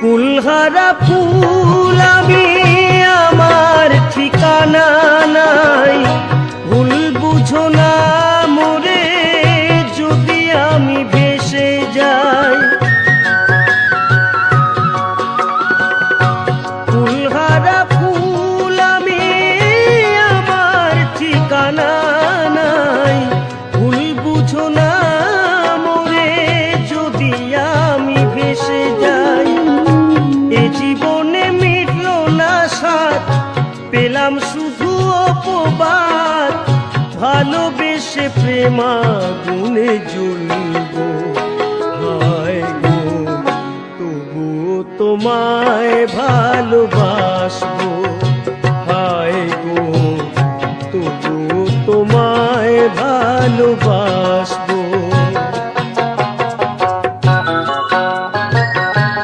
কুলহারা ফুল আমি, আমার ঠিকানা নাই। ভুল বুঝো না মোরে যদি আমি ভেসে যাই। কুলহারা ফুল আমি, আমার ঠিকানা নাই। ভুল বুঝো না মোরে যদি আমি ভেসে যাই। এ জীবনে মিটল না সাথ, পেলাম শুধু অপবাদ। ভালোবেসে প্রেমাগুনে জ্বলব, হায় গো তবুও তোমায় ভালোবাসবো। হায় গো তবুও তোমায় ভালোবাসবো।